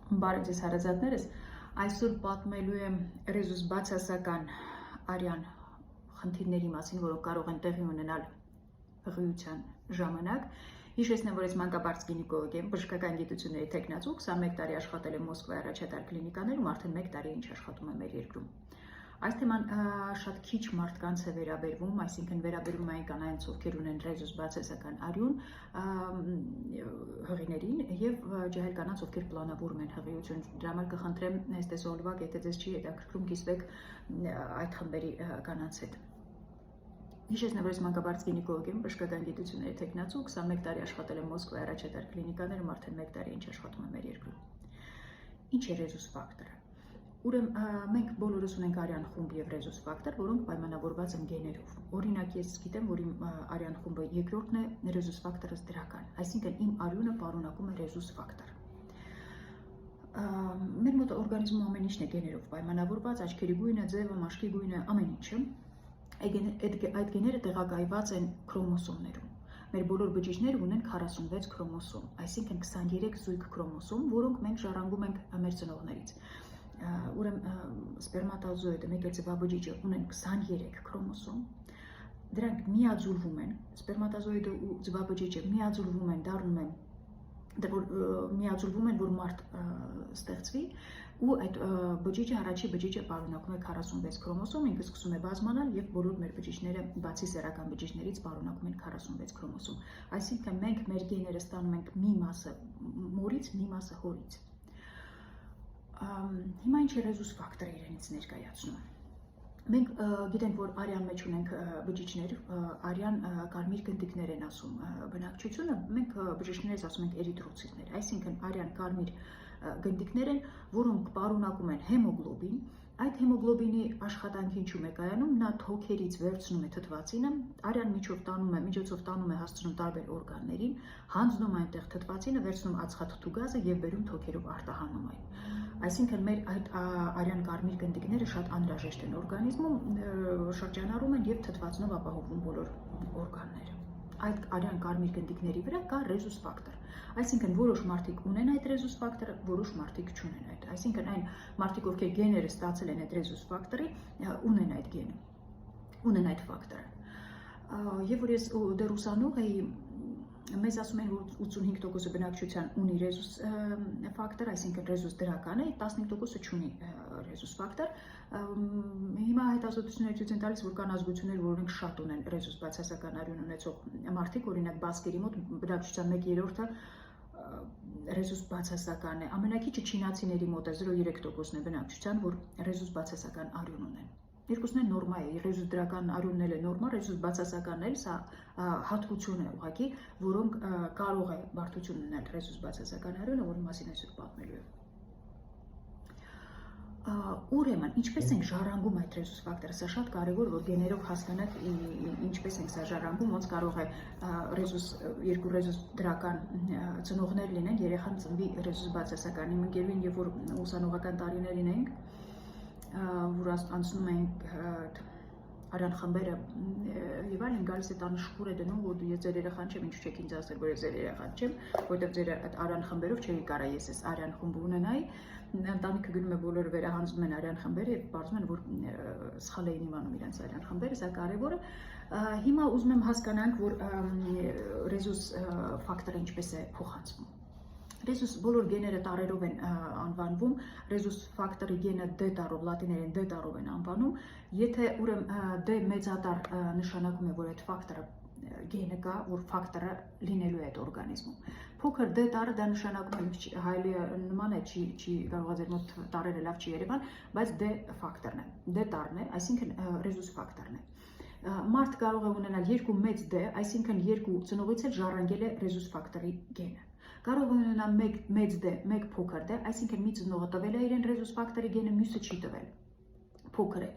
Բարև ձեզ հարազատներս, այսօր պատմելու եմ ռեզուս բացասական արյան խնդիրների մասին, որոնք կարող են տեղի ունենալ հղիության ժամանակ։ Հիշեցնեմ, որ ես մանկաբարձ գինեկոլոգ եմ, բժշկական գիտությունների թեկնածու, 21 տարի աշխատել եմ Մոսկվայի առաջատար կլինիկաներում, արդեն 1 տարի ինչ աշխատում եմ մեր երկրում։ Այս թեման շատ քիչ մարդկանց է վերաբերվում, այսինքն վերաբերվում այն կանայք, ովքեր ունեն ռեզուս բացասական արյուն, հղիներին եւ ջահել կանանց, ովքեր պլանավորում են հղիություն։ Դրա համար կխնդրեմ, այստեղ օրվակ, եթե ձեզ չի հետաքրքրում, կիսվեք այդ խմբերի կանանց հետ։ Հիշեցնեմ, որ ես մանկաբարձ գինեկոլոգ եմ, բժշկական գիտությունների թեկնածու, 21 տարի աշխատել եմ Մոսկվայի առաջատար կլինիկաներում, արդեն 1 տարի ինչ աշխատում եմ մեր երկրում։ Ինչ է ռեզուս ֆակտորը։ Ուրեմն մենք բոլորս ունենք արյան խումբ եւ ռեզուս ֆակտոր, որոնք պայմանավորված են գեներով։ Օրինակ, ես գիտեմ, որ իմ արյան խումբը երկրորդն է, ռեզուս ֆակտորը դրական, այսինքն իմ արյունը պարունակում է ռեզուս ֆակտոր։ Մեր մոտ օրգանիզմում ամեն ինչն է գեներով պայմանավորված, աչքերի գույնը, ձևը, մաշկի գույնը, ամեն ինչը։ Այդ գեները տեղակայված են քրոմոսոմներում։ Մեր բոլոր բջիջները ունեն 46 քրոմոսոմ, այսինքն 23 զույգ քրոմոսոմ, որոնք մենք ժառանգում ենք մեր ծնողներից։ Ուրեմն սպերմատոզոիդը, մեգեծվաբջիջը ունեն 23 քրոմոսոմ, դրանք միաձուլվում են, սպերմատոզոիդը ու ձվաբջիջը միաձուլվում են, որ մարդ ստեղծվի, ու այդ բջիջը, առաջի բջիջը պարունակում է 46 քրոմոսոմ, ինքը սկսում է բազմանալ եւ բոլոր մեր բջիջները, բացի սեռական բջիջներից, պարունակում են 46 քրոմոսոմ։ Այսինքն մենք մեր գեները ստանում ենք մի մասը մորից, մի մասը հորից։ Հիմա ինչ է ռեզուս ֆակտորը իրենից ներկայացնում։ Մենք գիտենք, որ արյան մեջ ունենք բջիջներ, արյան կարմիր գնդիկներ են ասում բնակչությունը, մենք բժիշկներից ասում ենք էրիթրոցիտներ, այսինքն արյան կարմիր գնդիկներ են, որոնք պարունակում են հեմոգլոբին։ Այդ հեմոգլոբինի աշխատանքի ինչու է կայանում, նա թոքերից վերցնում է թթվածինը, արյան միջոցով տանում է հասցնում տարբեր օրգաններին, հանձնում այնտեղ թթվածինը, վերցնում ածխաթթու գազը եւ բերում թոքերով արտահանում այն։ Այսինքն մեր այդ արյան կարմիր գնդիկները շատ անհրաժեշտ են օրգանիզմում, շրջանառում են եւ թթվածնով ապահովում բոլոր օրգանները։ Այդ արյան կարմիր գնդիկների վրա կա ռեզուս ֆակտոր։ Այսինքն որոշ մարդիկ ունեն այդ ռեզուս ֆակտորը, որոշ մարդիկ չունեն այդ։ Այսինքն այն մարդիկ, ովքեր գեները ստացել են այդ ռեզուս ֆակտորի, ունեն այդ գենը, ունեն այդ ֆակտորը։ Եվ որ ես դեռ ուսանող էի, մեզ ասում են, որ 85% բնակչության ունի ռեզուս ֆակտոր, այսինքն ռեզուս դրական է, 15% չունի ռեզուս ֆակտոր։ Հիմա հետազոտությունները ցույց են տալիս, որ կան ազգություններ, որոնք շատ ունեն ռեզուս բացասական արյուն ունեցող մարդիկ, օրինակ բասկերի մոտ բնակչության 1/3-ը ռեզուս բացասական է։ Ամենակիչը չինացիների մոտ է 0.3%-ն է բնակչության, որ ռեզուս բացասական արյուն ունեն։ Երկուսն են նորմա է, ռեզուս դրական արյունն է նորմա, ռեզուս բացասականն էլ սա հատկություն է ուղղակի, որոնք կարող է բարդություն ունենալ ռեզուս բացասական արյունը, որի մասին այսօր պատմելու եմ։ Ուրեմն, ինչպես ենք ժառանգում այդ ռեզուս ֆակտորը, սա շատ կարևոր, որ գեներով հասկանանք ինչպես ենք սա ժառանգում, ոնց կարող է երկու ռեզուս դրական ծնողներ լինեն, երեխան ծնվի ռեզուս բացասական։ Իմ ընկերուհին, երբ որ ուսանողական տարիներին ենք, որ անցնում ենք արյան խմբերը եւ այլն, գալիս է տանը շփուր է դնում, որ ես ձեր երեխան չեմ, ինչու չեք ինձ ասել, որ ես ձեր երեխան չեմ, որովհետեւ ձեր այդ արյան խմբերով չէի կարա ես այս արյան խումբ ունենայի։ Ընտանիքը գնում է բոլորը վերահանձնում են արյան խմբերը եւ պարզում են, որ սխալ էին իմանում իրենց արյան խմբերը, սա կարեւոր է։ Հիմա ուզում եմ հասկանանք, որ ռեզուս ֆակտորը ինչպես է փոխանցվում։ Ռեզուս բոլոր գեները տարերով են անվանվում, ռեզուս ֆակտորի գենը D տառով, լատիներեն D տառով են անվանում, եթե ուրեմն D մեծատառ նշանակում է, որ այդ ֆակտորը գենը կա, որ ֆակտորը լինելու է այդ օրգանիզմում։ Փոքր D տառը դա նշանակում է հայլի նման է, չի կարող ձեր մոտ տառերը լավ չի երևան, բայց D ֆակտորն է, D տառն է, այսինքն ռեզուս ֆակտորն է։ Մարդ կարող է ունենալ երկու մեծ D, այսինքն երկու ծնողից էլ ժառանգել է ռեզուս ֆակտորի գենը։ Կարող է ունենալ մեծ D, մեկ փոքր D, այսինքն մի ծնողը տվել է իրեն ռեզուս ֆակտորի գենը, մյուսը չի տվել, փոքր է։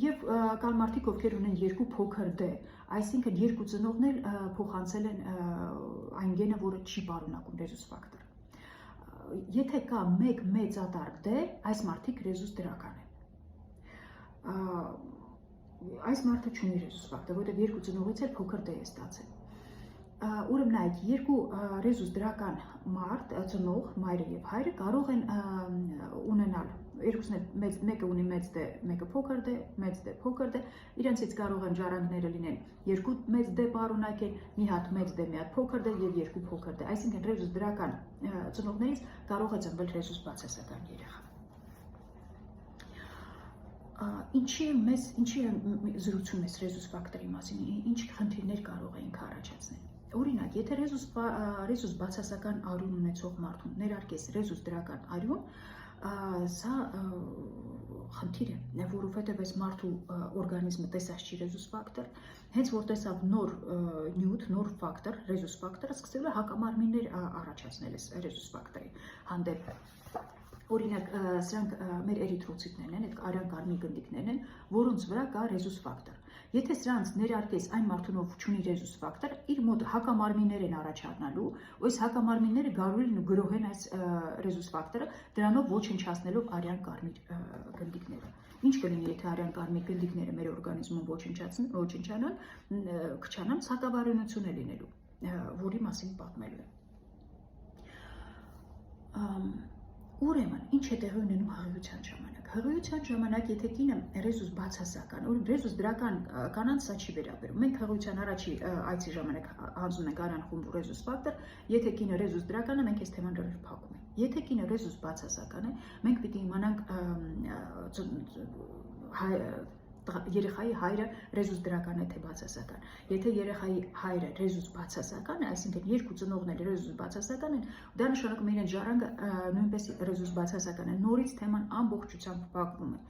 Եվ կան մարդիկ, ովքեր ունեն երկու փոքր D, այսինքն երկու ծնողներ փոխանցել են այն գենը, որը չի պարունակում ռեզուս ֆակտոր։ Եթե կա մեկ մեծատառ D, այս մարդիկ ռեզուս դրական են։ Այս մարդը չունի ռեզուս ֆակտոր, որովհետև երկու ծնողից էլ փոքր D է ստացել։ Ուրեմն այդ երկու ռեզուս դրական մարդ, ծնող, մայրը եւ հայրը կարող են ունենալ երկուսն էլ մեկը ունի մեծ դե, մեկը փոքր դե, մեծ դե, փոքր դե, իրենցից կարող են ժառանգները լինեն երկու մեծ դե պարունակել, մի հատ մեծ դե, մի հատ փոքր դե եւ երկու փոքր դե, այսինքն ռեզուս դրական ծնողներից կարող է ծնվել ռեզուս բացասական երեխա։ Ինչի է զրուցում ես ռեզուս ֆակտորի մասին, ինչ խնդիրներ կարող ենք առաջացնել։ Օրինակ, եթե ռեզուս բացասական արյուն ունեցող մարդուն ներարկես ռեզուս դրական արյուն, սա խնդիր է, որովհետև այս մարդու օրգանիզմը տեսած չի ռեզուս ֆակտոր, հենց որ տեսավ նոր նյութ, նոր ֆակտոր, ռեզուս ֆակտորը սկսել է հակամարմիններ առաջացնել այս ռեզուս ֆակտորի հանդեպ։ Օրինակ, սրանք մեր էրիթրոցիտներն են, այդ արյան կարմիր գնդիկներն են, որոնց վրա կա ռեզուս ֆակտոր։ Եթե սրանց ներարկես այն մարդուն, ով չունի ռեզուս ֆակտոր, իր մոտ հակամարմիններ են առաջանալու, ու այս հակամարմինները գարուլին ու գրոհեն այս ռեզուս ֆակտորը, դրանով ոչնչացնելով արյան կարմիր գնդիկները։ Ինչ կլինի, եթե արյան կարմիր գնդիկները մեր օրգանիզմում ոչնչանան, քչանան, սակավարյունություն է լինելու, որի մասին պատմելու է։ Ուրեմն, ինչ է տեղի ունենում հղիության ժամանակ։ Հղիության ժամանակ, եթե կինը ռեզուս բացասական, ուրեմն ռեզուս դրական կանանց սա չի վերաբերում։ Մենք հղիության առաջի այցի ժամանակ հանձնում ենք արյան խումբ ռեզուս ֆակտոր, եթե կինը ռեզուս դրական է, մենք այս թեման լրիվ փակում ենք։ Եթե կինը ռեզուս բացասական է, մենք պիտի իմանանք երեխայի հայրը ռեզուս դրական է թե բացասական։ Եթե երեխայի հայրը ռեզուս բացասական է, այսինքն երկու ծնողները ռեզուս բացասական են, դա նշանակում է իրեն ժառանգը նույնպես ռեզուս բացասական է, նորից թեման ամբողջությամբ փակվում է։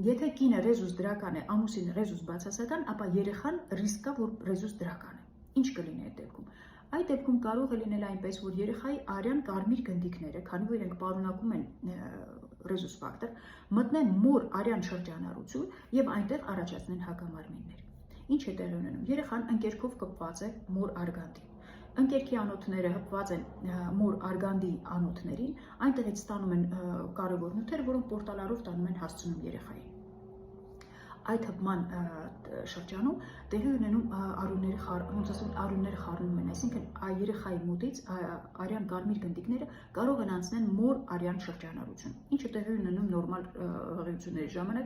Եթե կինը ռեզուս դրական է, ամուսինը ռեզուս բացասական, ապա երեխան ռիսկ կա, որ ռեզուս դրական է։ Ինչ կլինի այդ դեպքում։ Այդ դեպքում կարող է լինել այնպես, որ երեխայի արյան կարմիր գնդիկները, քանի որ իրենք պարունակում են ռեզուս ֆակտոր, մտնեն մոր արյան շրջանառություն եւ այնտեղ առաջացնեն հակամարմիններ։ Ինչ է տեղի ունենում։ Երեխան ընկերքով կպված է մոր արգանդին։ Ընկերքի անոթները հպված են մոր արգանդի անոթներին, այնտեղից ստանում են կարևոր նյութեր, որոնք պորտալարով տանում են հասցնում երեխային։ Այդ հպման շրջանում տեղի ունենում արյունները խառնում են, այսինքն երեխայի մոտից արյան կարմիր գնդիկները կարող են անցնել մոր արյան շրջանառություն, ինչը տեղի ունենում նորմալ հղիությունների ժամանակ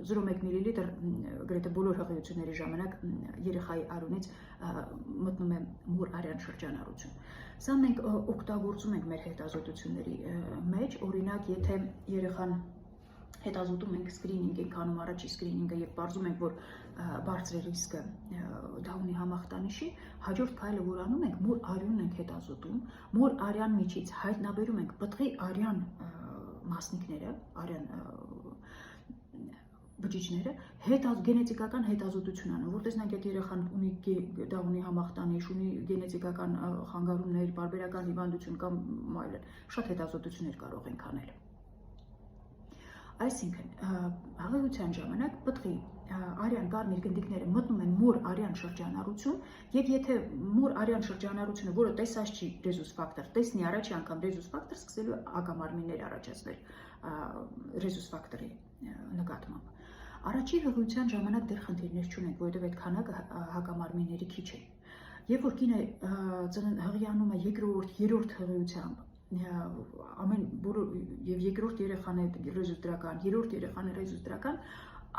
0,1 մլ գրեթե բոլոր հղիությունների ժամանակ երեխայի արյունից մտնում է մոր արյան շրջանառություն։ Սա մենք օգտագործում ենք մեր հետազոտությունների մեջ, օրինակ, եթե երեխան հետազոտում ենք սկրինինգ ենք անում առաջի սկրինինգը եւ պարզում ենք, որ բարձր է ռիսկը դա ունի համախտանիշի, հաջորդ քայլը որ անում ենք, մոր արյունն ենք հետազոտում, մոր արյան միջից հայտնաբերում ենք պտղի արյան մասնիկները, արյան բջիջները, գենետիկական հետազոտություն անում, որ տեսնենք այդ երեխան դա ունի համախտանիշ, ունի գենետիկական խանգարումներ, բարբերական հիվանդություն կամ այլն, շատ հետազոտություններ կարող ենք անել։ Այսինքն, հղիության ժամանակ պտղի արյան կարմիր գնդիկները մտնում են մոր արյան շրջանառություն, եւ եթե մոր արյան շրջանառությունը, որը տեսած չի ռեզուս ֆակտոր, տեսնի առաջի անգամ ռեզուս ֆակտոր, սկսելու է հակամարմիններ առաջացնել ռեզուս ֆակտորի նկատմամբ։ Առաջի հղիության ժամանակ դեռ խնդիրներ չունենք, որովհետեւ այդ քանակը հակամարմինների քիչ է։ Երբ որ կինը հղիանում է երկրորդ, երրորդ հղիությամբ, ամեն բոլոր եւ երկրորդ երեխան է ռեզուս դրական, երրորդ երեխան է ռեզուս դրական,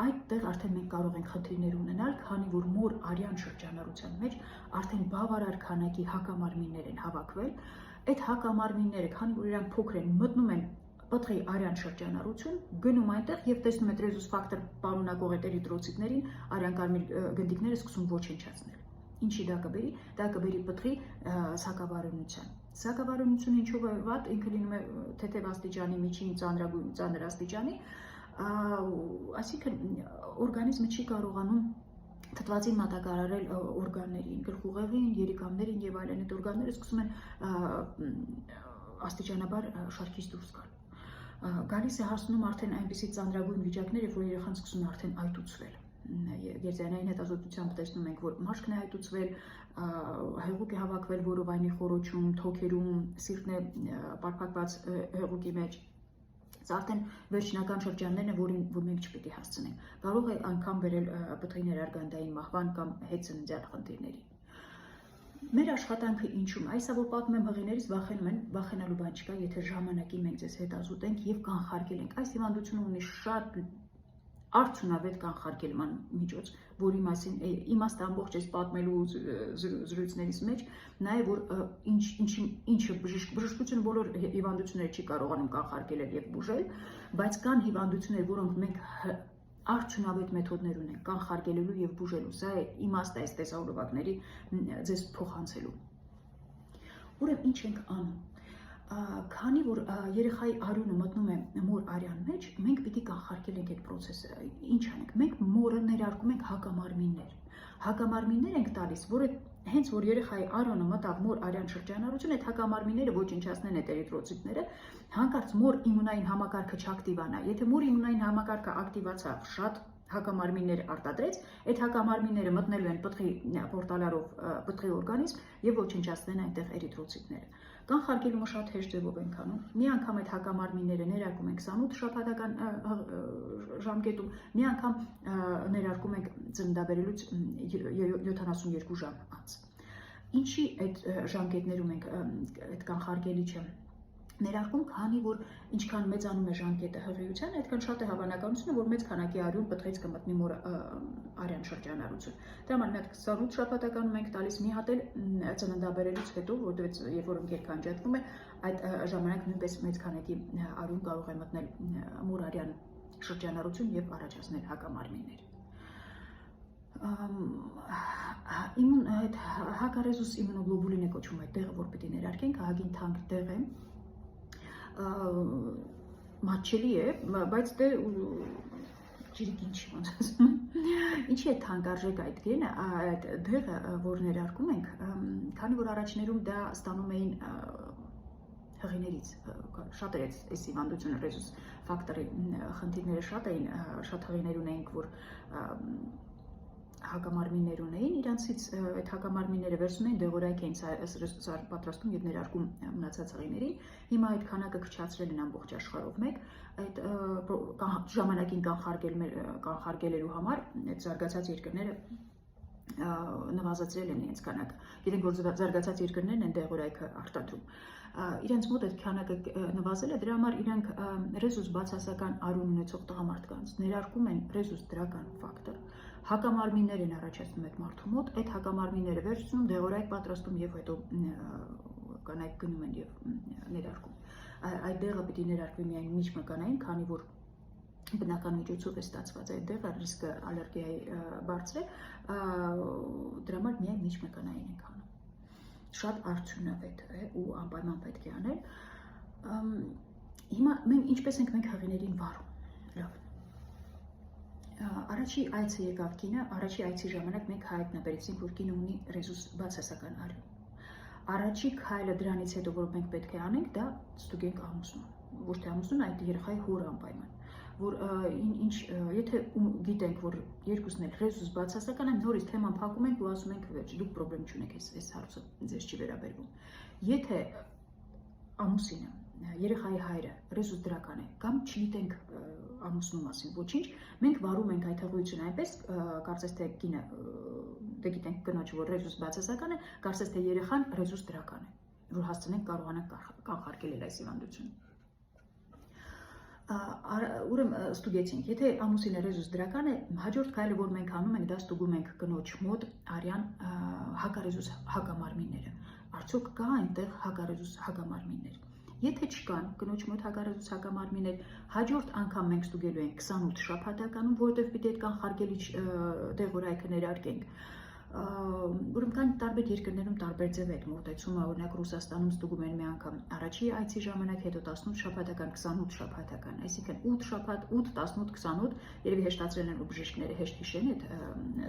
այդտեղ արդեն մենք կարող ենք խնդիրներ ունենալ, քանի որ մոր արյան շրջանառության մեջ արդեն բավարար քանակի հակամարմիններ են հավաքվել, այդ հակամարմինները, քանի որ իրանք փոքր են, մտնում են պտղի արյան շրջանառություն, գնում այնտեղ եւ տեսնում են ռեզուս ֆակտոր պարունակող էրիթրոցիտներին, արյան կարմիր գնդիկները սկսում ոչնչացնել։ Ինչի դա կբերի։ Դա կբերի պտղի սակավարյունության։ Սակավարյունությունը ինչով է վատ, ինքը լինում է թեթև աստիճանի, միջին ծանր աստիճանի, այսինքն օրգանիզմը չի կարողանում թթվածին մատակարարել օրգաններին, գլխուղեղին, երիկամներին եւ այլն, այդ օրգանները սկսում են աստիճանաբար շարքից դուրս գալ։ Գալիս է հասնում արդեն այնպիսի ծանրագույն վիճակներ, որ երեխան սկսում է արդեն այտուցվել։ Երջանային հետազոտությամբ տեսնում ենք, որ մաշկն է այտուցվել, հեղուկ է հավաքվել որովայնի խոռոչում, թոքերում, սիրտն է պարփակված հեղուկի մեջ։ Սա արդեն վերջնական շրջաններն են, որ մենք չպետք է հասցնենք։ Կարող է անգամ վերել պտղի ներարգանդային մահվան կամ հետսննդյան խնդիրների։ Մեր աշխատանքը ինչու՞մ է, այսա որ պատմում եմ հղիներից վախենում են, վախենալու բան չկա, եթե ժամանակին մենք ձեզ հետազոտենք եւ կանխարգելենք։ Այս հիվանդությունը ունի շատ արդյունավետ կանխարգելման միջոց, որի մասին իմաստը ամբողջ այս պատմելու զրույցներից մեջ, նաեւ որ ինչը բժշկությունը բոլոր հիվանդությունները չի կարողանում կանխարգելել եւ բուժել, բայց կան հիվանդություններ, որոնք մենք արդյունավետ մեթոդներ ունենք կանխարգելելու եւ բուժելու։ Սա է իմաստը այս տեսահոլովակների ձեզ փոխանցելու։ Ուրեմն ինչ ենք անում։ Քանի որ երեխայի արյունը մտնում է մոր արյան մեջ, մենք պիտի կանխարգելենք այդ process-ը։ Ինչ անենք։ Մենք մորը ներարկում ենք հակամարմիններ։ Հակամարմիններ ենք տալիս, որը հենց որ երեխայի արյունը մտավ մոր արյան շրջանառություն, այդ հակամարմինները ոչնչացնեն այդ էրիթրոցիտները, հանկարծ մոր իմունային համակարգը չակտիվանա։ Եթե մոր իմունային համակարգը ակտիվացավ, շատ հակամարմիններ արտադրեց, այդ հակամարմինները մտնելու են պտղի պորտալարով պտղի օրգանիզմ եւ ոչնչացնեն այնտեղ էրիթրոցիտները։ Կանխարգելումը շատ հեշտ ձևով ենք անում։ Մի անգամ այդ հակամարմինները ներարկում ենք 28 շաբաթական ժամկետում, մի անգամ ներարկում ենք ծննդաբերելուց 72 ժամ անց։ Ինչի այդ ժամկետներում ենք այդ կանխարգելիչը ներարկում, քանի որ ինչքան մեծանում է ժամկետը հղիության, այդքան շատ է հավանականությունը, որ մեծ քանակի արյուն պտղից կմտնի մոր արյան շրջանառություն։ Դրա համար մի հատ 28 շաբաթականում ենք տալիս, մի հատ էլ ծննդաբերելուց հետո, որտեղ երբ որ ընկերքը անջատվում է, այդ ժամանակ նույնպես մեծ քանակի արյուն կարող է մտնել մոր արյան շրջանառություն եւ առաջացնել հակամարմիններ։ Հակարեզուս իմունոգլոբուլին է կոչվում այդ տեղը, որ պիտի ներարկենք, ահագին թանկ տեղ է։ Մատչելի է, բայց դե ջրիկին չի ոնց ասում են։ Ինչի է թանկարժեք այդ գենը, այդ դեղը, որ ներարկում ենք, քանի որ առաջներում դա ստանում էին հղիներից, շատ էր այս հիվանդությունը ռեզուս ֆակտորի խնդիրները շատ էին, շատ հղիներ ունեինք, որ հակամարմիններ ունեին, իրանցից այդ հակամարմինները վերցնում էին դեղորայք էին պատրաստում եւ ներարկում մնացած հղիներին։ Հիմա այդ քանակը քչացրել են ամբողջ աշխարհով մեկ, այդ ժամանակին կանխարգելելու համար այդ զարգացած երկրները նվազեցրել են իրենց քանակը։ Գիտենք, որ զարգացած երկրներն են դեղորայքը արտադրում։ Իրենց մոտ այդ քանակը նվազել է, դրա համար իրանք ռեզուս բացասական արյուն ունեցող տղամարդկանց ներարկում են ռեզուս դրական ֆակտոր։ Հակամարմիններ են առաջացնում այդ մարդու մոտ, այդ հակամարմինները վերցնում, դեղորայք պատրաստում եւ հետո կանայք գնում են եւ ներարկում։ Այդ դեղը պիտի ներարկվի միայն միջմկանային, քանի որ բնական միջոցով է ստացված այդ դեղը, ռիսկը ալերգիայի բարձր է, դրա համար միայն միջմկանային ենք անում։ Շատ արդյունավետ է ու անպայման պետք է անել։ Հիմա մենք ինչպես ենք մենք հղիներին վարում։ Լավ։ Առաջի այցը եկավ կինը, առաջի այցի ժամանակ մենք հայտնաբերեցինք, որ կինը ունի ռեզուս բացասական արյուն։ Առաջի քայլը դրանից հետո, որ մենք պետք է անենք, դա ստուգենք ամուսնուն, ոչ թե ամուսնուն, այդ երեխայի հորը անպայման, որ եթե գիտենք, որ երկուսն էլ ռեզուս բացասական են, նորից թեման փակում ենք ու ասում ենք, վերջ, դուք պրոբլեմ չունեք, այս հարցը ձեզ չի վերաբերվում։ Եթե ամուսինը, երեխայի հայրը ռեզուս դրական է, կամ չգիտենք ամուսնու մասին ոչինչ, մենք վարում ենք այդ հղիությունը այնպես, կարծես թե կինը, դե գիտենք կնոջը, որ ռեզուս բացասական է, կարծես թե երեխան ռեզուս դրական է, որ հասցնենք կարողանանք կանխարգելել այս հիվանդությունը։ Ուրեմն ստուգեցինք, եթե ամուսինը ռեզուս դրական է, հաջորդ քայլը, որ մենք անում ենք, դա ստուգում ենք կնոջ մոտ արյան հակարեզուս հակամարմինները։ Արդյոք կա այնտեղ հակարեզուս հակամարմիններ։ Եթե չկան կնոջ մոտ հակարեզուս հակամարմիններ, հաջորդ անգամ մենք ստուգելու ենք 28 շաբաթականում, որովհետև պիտի այդ կանխարգելիչ դեղորայքը ներարկենք։ Ուրեմն կան տարբեր երկրներում տարբեր ձև է այդ մոտեցումը, օրինակ Ռուսաստանում ստուգում են մի անգամ առաջի այցի ժամանակ, հետո 18 շաբաթական, 28 շաբաթական, այսինքն 8 շաբաթ, 8, 18, 28, երևի հեշտացրել են ու բժիշկները հեշտ հիշեն այդ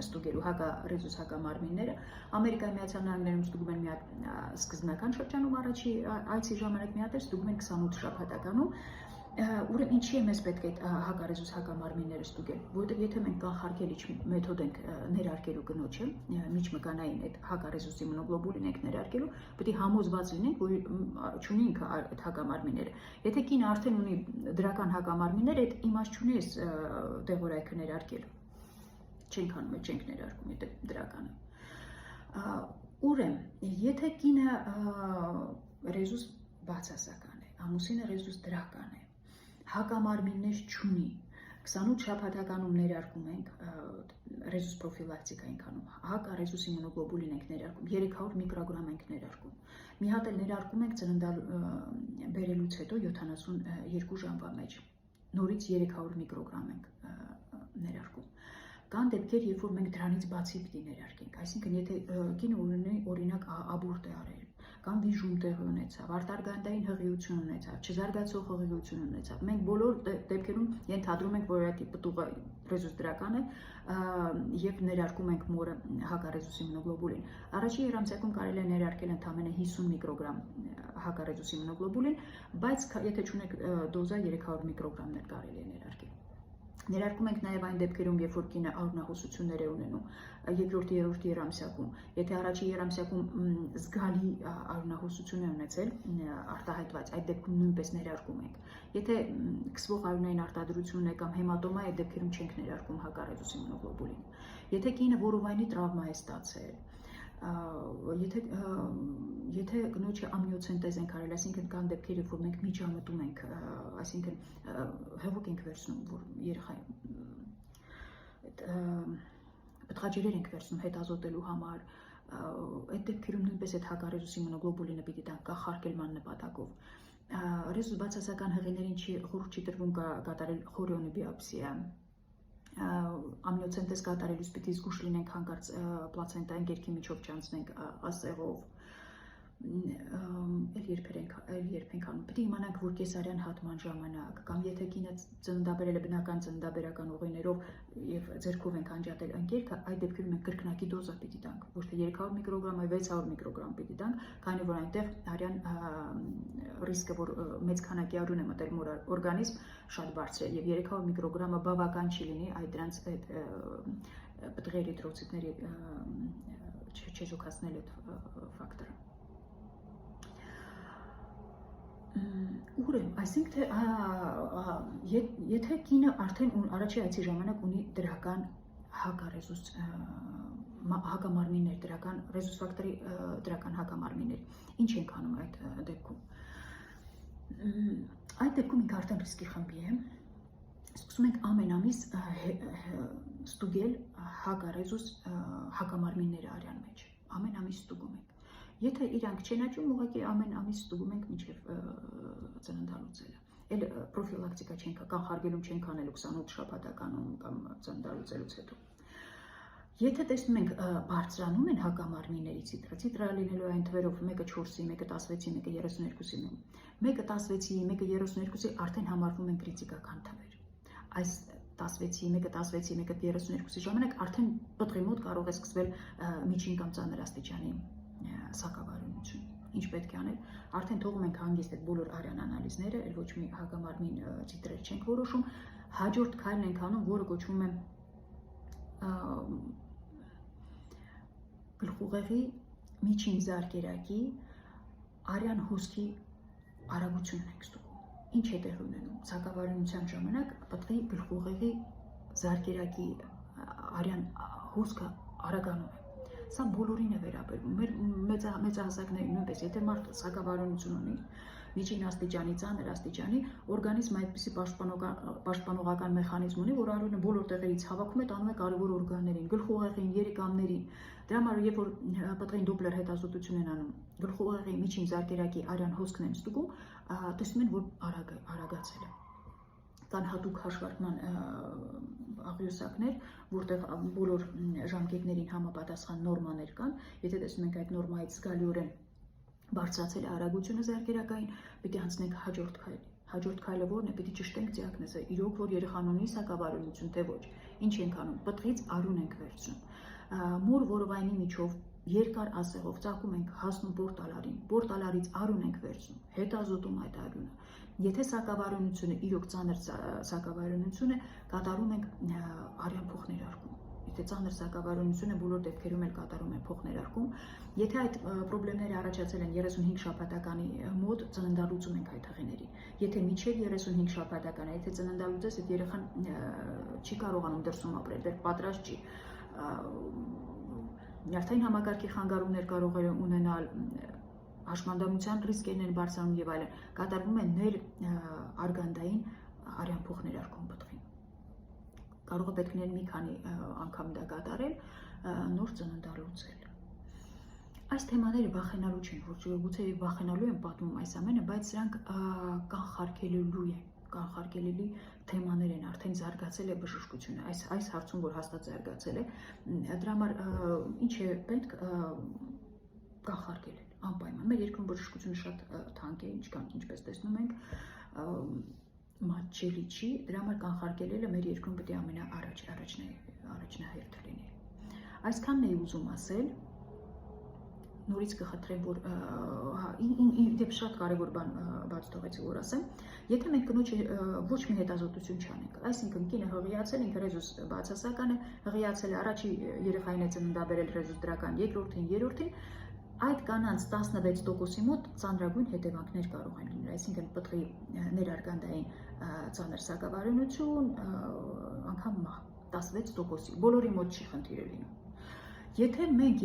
ստուգելու հակառեզուս հակամարմինները։ Ամերիկայի Միացյալ Նահանգներում ստուգում են մի հատ սկզբնական շրջանում առաջի այցի ժամանակ, մի հատ էլ ստուգում են 28 շաբաթականում։ Ուրեմն ինչի է մեզ պետք է հակառեզուս հակամարմինները ստուգել, որովհետև եթե մենք կանխարգելիչ մեթոդ ենք ներարկելու կնոջը, միջմկանային այդ հակառեզուս իմունոգլոբուլին ենք ներարկելու, պետք է համոզված լինենք, որ չունի ինքը այդ հակամարմինները։ Եթե կինը արդեն ունի դրական հակամարմիններ, այդ իմաստ չունի այս դեղորայքը ներարկելու։ Չենք անում, չենք ներարկում այդ դրականը։ Ուրեմն, եթե կինը ռեզուս բացասական է, ամուսինը ռեզուս դրական է, հակամարմիններ չունի, 28 շաբաթականում ներարկում ենք ռեզուս պրոֆիլակտիկա ենք անում, հակա ռեզուս իմունոգլոբուլին ենք ներարկում, 300 միկրոգրամ ենք ներարկում, մի հատ էլ ներարկում ենք ծննդալ բերելուց հետո 72 ժամվա մեջ, նորից 300 միկրոգրամ ենք ներարկում։ Կան դեպքեր, երբ որ մենք դրանից բացի պիտի ներարկենք, այսինքն եթե կինը ունի օրինակ աբորտ է արել, կամ վիժում տեղի ունեցավ, արտարգանդային հղիություն ունեցավ, չզարգացող հղիություն ունեցավ, մենք բոլոր դեպքերում ենթադրում ենք, որ այդ պտուղը ռեզուս դրական է եւ ներարկում ենք մորը հակառեզուս իմունոգլոբուլին։ Առաջին երամսյակում կարելի է ներարկել ընդամենը 50 միկրոգրամ հակառեզուս իմունոգլոբուլին, բայց եթե չունեք դոզա 300 միկրոգրամներ կարելի է ներարկել։ Ներարկում ենք նաև այն դեպքերում, երբ որ կինը արյունահոսություններ է ունենում, երկրորդ, երրորդ երամսյակում, եթե առաջին երամսյակում զգալի արյունահոսություն է ունեցել, արտահայտված, այդ դեպքում նույնպես ներարկում ենք։ Եթե քսվող արյունային արտադրություն է կամ հեմատոմա է, այդ դեպքերում չենք ներարկում հակառեզուս իմունոգլոբուլին։ Եթե կինը որովայնի տրավմա է ստացել, եթե կնոջը ամնիոցենտեզ ենք արել, այսինքն կան դեպքեր, որ մենք միջամտում ենք, այսինքն հեղուկ ենք վերցնում, որ երեխային պտղաջրեր ենք վերցնում հետազոտելու համար, այդ դեպքերում նույնպես այդ հակառեզուս իմունոգլոբուլինը պիտի տանք կանխարգելման նպատակով։ Ռեզուս բացասական հղիներին խորհուրդ չի տրվում կատարել խորիոնի բիոպսիա, ամնիոցենտեզ կատարելուց պիտի զգուշ լինենք հանկարծ պլացենտային գերքի միջով չանցնենք ասեղով, երբ ենք անում, պիտի իմանանք, որ կեսարյան հատման ժամանակ, կամ եթե կինը ծննդաբերել է բնական ծննդաբերական ուղիներով եւ ձեռքով ենք անջատել ընկերքը, այդ դեպքերում մենք կրկնակի դոզա պիտի տանք, ոչ թե 300 միկրոգրամ, այլ 600 միկրոգրամ պիտի տանք, քանի որ այնտեղ արյան ռիսկը, որ մեծ քանակի արյուն է մտել մոր օրգանիզմ, շատ բարձր է եւ 300 միկրոգրամը բավական չի լինի այդ դրանց այդ պտղի էրիթրոցիտների չեզոքացնել այդ ֆակտորը։ Ուրեմն, այսինքն եթե կինը արդեն առաջի այցի ժամանակ ունի դրական հակառեզուս հակամարմիններ, դրական ռեզուս ֆակտորի դրական հակամարմիններ, ինչ ենք անում այդ դեպքում։ Այդ դեպքում ինքը արդեն ռիսկի խմբի է, սկսում ենք ամեն ամիս ստուգել հակառեզուս հակամարմինները արյան մեջ, ամեն ամիս ստուգում ենք։ Եթե իրանք չեն աճում, ուղղակի ամեն ամիս ստուգում ենք մինչև ծննդալուծելը։ Էլ պրոֆիլակտիկա չենք, կանխարգելում չենք անել 28 շաբաթականում կամ ծննդալուծելուց հետո։ Եթե տեսնում ենք բարձրանում են հակամարմինների ցիտրը լինելու այն թվերով մեկը 4-ի, մեկը 16-ի, մեկը 32-ի, մեկը 16-ի, մեկը 32-ի արդեն համարվում են կրիտիկական թվեր։ Այս 16-ի, մեկը 16-ի, մեկը 32-ի ժամանակ արդեն պտղի մոտ կարող է սկսվել միջին կամ ծանր աստիճանի սակավարյունություն։ Ինչ պետք է անել, արդեն թողում ենք հանգիստ այդ բոլոր արյան անալիզները, այլ ոչ մի հակամարմին ցիտրեր չենք որոշում, հաջորդ քայլն ենք անում, որը կոչվում է գլխուղեղի միջին զարկերակի արյան հոսքի արագությունն ենք ստուգում։ Ինչ է տեղի ունենում, սակավարյունության ժամանակ պտղի գլխուղեղի զարկերակի արյան հոսքը արագանում է։ Սա բոլորին է վերաբերվում, մեր մեծահասակներին նույնպես, եթե մարդ սակավարյունություն ունի, միջին աստիճանի, ծանր աստիճանի, օրգանիզմը այդպիսի պաշտպանողական մեխանիզմ ունի, որ արյունը բոլոր տեղերից հավաքում է, տանում է կարևոր օրգաններին, գլխուղեղին, երիկամներին։ Դրա համար, երբ որ պտղին դոպլեր հետազոտություն են անում, գլխուղեղի միջին զարկերակի արյան հոսքն են ստուգում, տեսնում են, որ արագացել է։ Կան հատուկ հաշվարկման աղյուսակներ, որտեղ բոլոր ժամկետներին համապատասխան նորմաներ կան, եթե տեսնում ենք այդ նորմայից զգալիորեն բարձրացել է արագությունը զարկերակային, պիտի անցնենք հաջորդ քայլի։ Հաջորդ քայլը որն է, պիտի ճշտենք դիագնոզը, իրոք որ երեխան ունի սակավարյունություն, թե ոչ։ Ինչ ենք անում, պտղից արյուն ենք վերցնում, մոր որովայնի միջով երկար ասեղով ծակում ենք, հասնում բորտալարին, բորտալարից արյուն ենք վերցնում, հետազոտում այդ արյունը։ Եթե սակավարյունությունը իրոք ծանր սակավարյունություն է, կատարում ենք արյան փոխներարկում։ Եթե ծանր սակավարյունություն է, բոլոր դեպքերում էլ կատարում են փոխներարկում։ Եթե այդ խնդիրները առաջացել են 35 շաբաթականի մոտ, ծննդալուծում ենք այդ հղիներին։ Եթե մինչև 35 շաբաթական է, եթե ծննդալուծես, այդ երեխան չի կարողանում դրսում ապրել, դեռ պատրաստ չի նյարդային համակարգի խանգարումներ կարող է ունենալ, հաշմանդամության ռիսկերն են բարձրանում եւ այլն, կատարվում է ներարգանդային արյան փոխ ներարկում պտղին։ Կարող է պետք լինել մի քանի անգամ դա կատարել, նոր ծննդալուծել։ Այս թեմաները վախենալու չեն, որ գուցե վախենալու են պատմում այս ամենը, բայց սրանք կանխարգելելու են, կանխարգելելի թեմաներ են, արդեն զարգացել է բժշկությունը, այս հարցում, որ հաստատ զարգացել է, դրա համար ինչ է պետք կանխարգելել, անպայման։ Մեր երկրում բժշկությունը շատ թանկ է, ինչպես տեսնում ենք, մատչելի չի, դրա համար կանխարգելելը մեր երկրում պետք է առաջնահերթ լինի։ Այսքանն էի ուզում ասել, նորից կխնդրեմ, որ դեպ շատ կարևոր բան բաց թողեցի, որ ասեմ, եթե մենք կնոջը ոչ մի հետազոտություն չանենք, այսինքն կինը հղիացել, ինքը ռեզուս բացասական է, հղիացել է, առաջի երեխային է ծննդաբերել ռեզուս դրական, երկրորդին, երրորդին, այդ կանանց 16%-ի մոտ ծանրագույն հետևանքներ կարող են լինել, այսինքն պտղի ներարգանդային ծանր սակավարյունություն, անգամ մահ, 16%-ի, բոլորի մոտ չի խնդիրը լինում։ Եթե մենք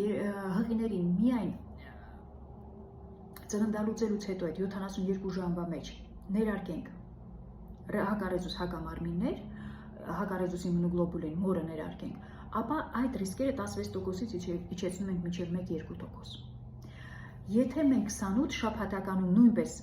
հղիներին միայն ծննդալուծելուց հետո այդ 72 ժամվա մեջ ներարկենք հակառեզուս հակամարմիններ, հակառեզուս իմունոգլոբուլին մորը ներարկենք, ապա այդ ռիսկերը 16%-ից իջեցնում ենք մինչև 1-2%։ Եթե մենք 28 շաբաթականում նույնպես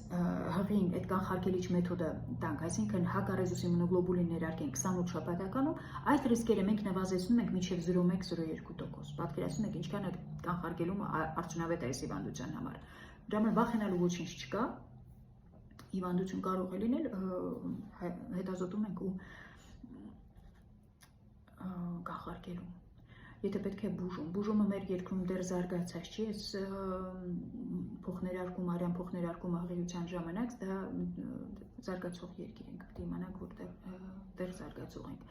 հղին այդ կանխարգելիչ մեթոդը տանք, այսինքն հակառեզուս իմունոգլոբուլին ներարկենք 28 շաբաթականում, այդ ռիսկերը մենք նվազեցնում ենք մինչև 0,1-0,2%։ Պատկերացնում եք ինչքան է կանխարգելումը արդյունավետ է այս հիվանդության համար։ Դրա համար վախենալու ոչինչ չկա, հիվանդություն կարող է լինել, հետազոտում ենք ու կանխարգելում։ Եթե պետք է բուժումը մեր երկրում դեռ զարգացած չի, այս փոխներարկում, արյան փոխներարկումը հղիության ժամանակ դա զարգացող երկիր ենք, դիմանանք, որ դեռ զարգացող ենք։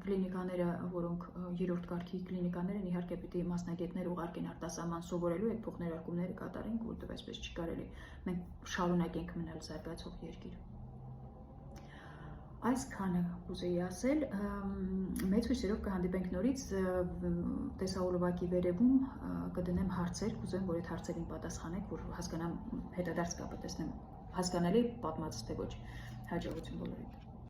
Կլինիկաները, որոնք երրորդ կարգի կլինիկաներ են, իհարկե պիտի մասնագետներ ուղարկեն արտասահման սովորելու այդ փոխներարկումները կատարենք, որտեղ այսպես չի կարելի։ Մենք շարունակենք մնալ զարգացող երկիր։ Այսքանը ուզեի ասել, մեծ հույսերով կհանդիպենք նորից, տեսահոլովակի վերևում կդնեմ հարցեր, կուզեմ, որ այդ հարցերին պատասխանեք, որ հասկանամ հետադարձ կապը տեսնեմ, հասկանալի պատմածս թե ոչ, հաջողություն բոլորիդ։